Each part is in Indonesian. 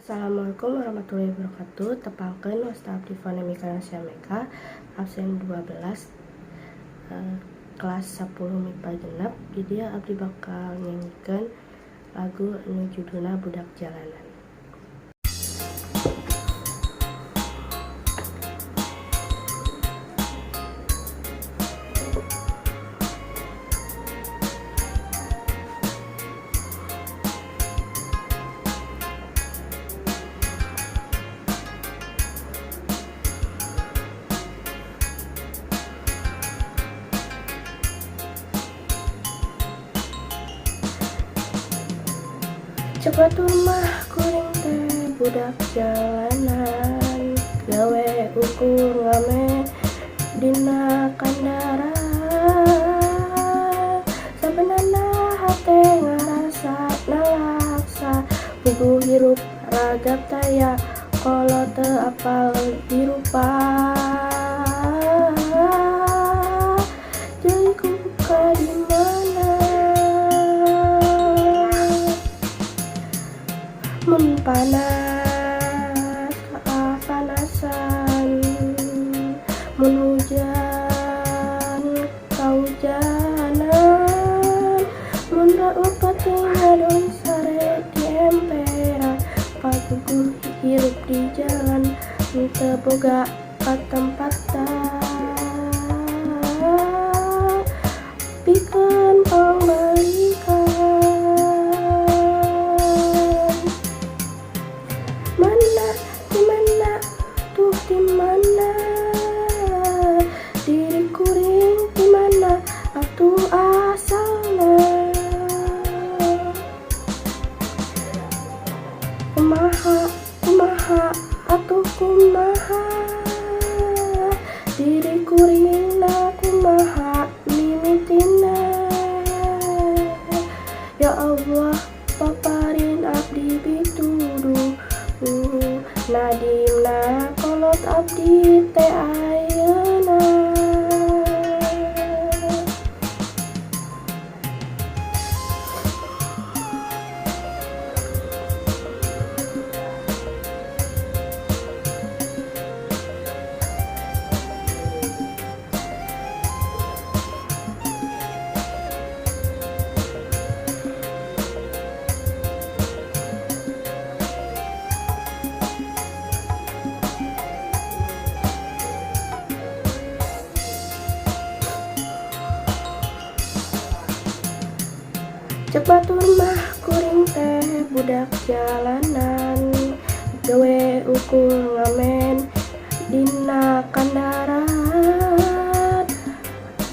Assalamualaikum warahmatullahi wabarakatuh. Tepangkeun Wasta abdi Fonemika Nasyameka absen 12 kelas 10 MIPA genep. Di dia abdi bakal nyanyikan lagu anu judulna Budak Jalanan. Cepat rumah kuring teh budak jalanan, gawe ukur ngame dina kandaran. Sabenana hate ngarasa nalaksa, puguh hirup ragap taya kolo teu apal dirupa. Jadi kubuka dimana mun panas panasan, mun hujan kahujanan, mun raup pating ngadon sare di emperan, paguguh hirup di jalan teu boga katempatan, pikeun pangbalikan. Dimana diri kuring, dimana atuh asalna, kumaha atuh kumaha diri kuringna, kumaha mimitina. Ya Allah paparin abdi pituduh, nadimna kolot abdi teh ayeuna. Cepat rumah kuring teh budak jalanan, gawe ukur ngamen dina kandaran.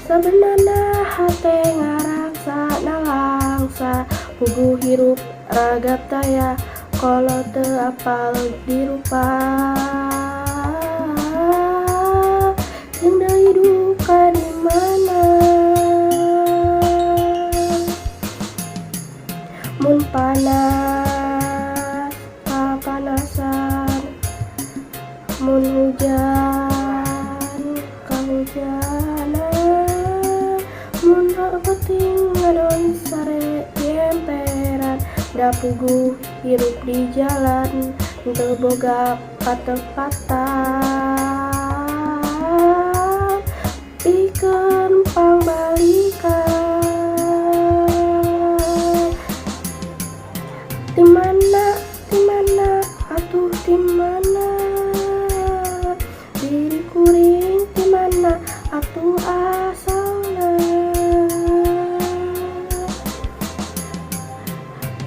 Sabenana hate ngaraksa nalangsa, puguh hirup ragap taya kolo teu apal dirupa. Jeung deui duka dimana mun panas panasan, mun hujan kahujanan, mun raup pating ngadon sare di emperan, da puguh hirup di jalan teu boga patepatan, pikeun pangbalikan. Dimana atuh dimana diri kuring, dimana atuh asalna,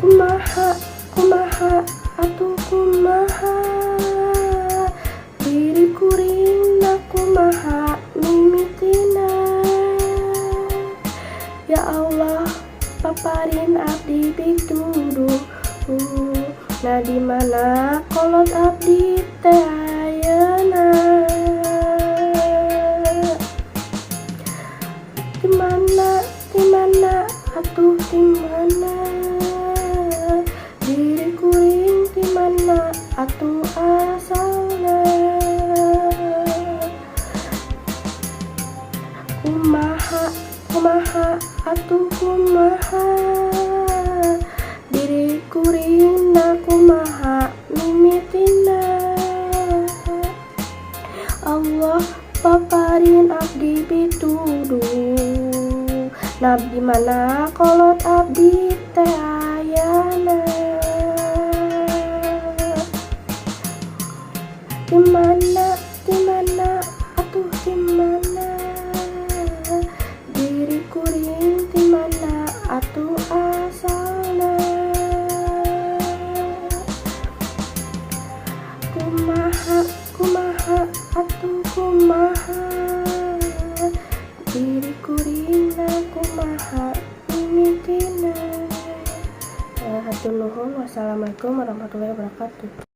kumaha atuh kumaha diri kuringna, kumaha mimitina. Ya Allah paparin abdi pituduh, nah dimana kolot abdi teh ayeuna. Dimana atuh dimana diri kuring, dimana atuh asalna, kumaha atuh kumaha diri kuringna, kumaha Allah paparin abdi pituduh, nabi mana kolot abdi teh ayana. Dimana atuh dimana diri kuring, dimana atuh asalna. Kumaha atuh kumaha diri kuringna, kumaha mimitina. Hatur nuhun. Wassalamualaikum warahmatullahi wabarakatuh.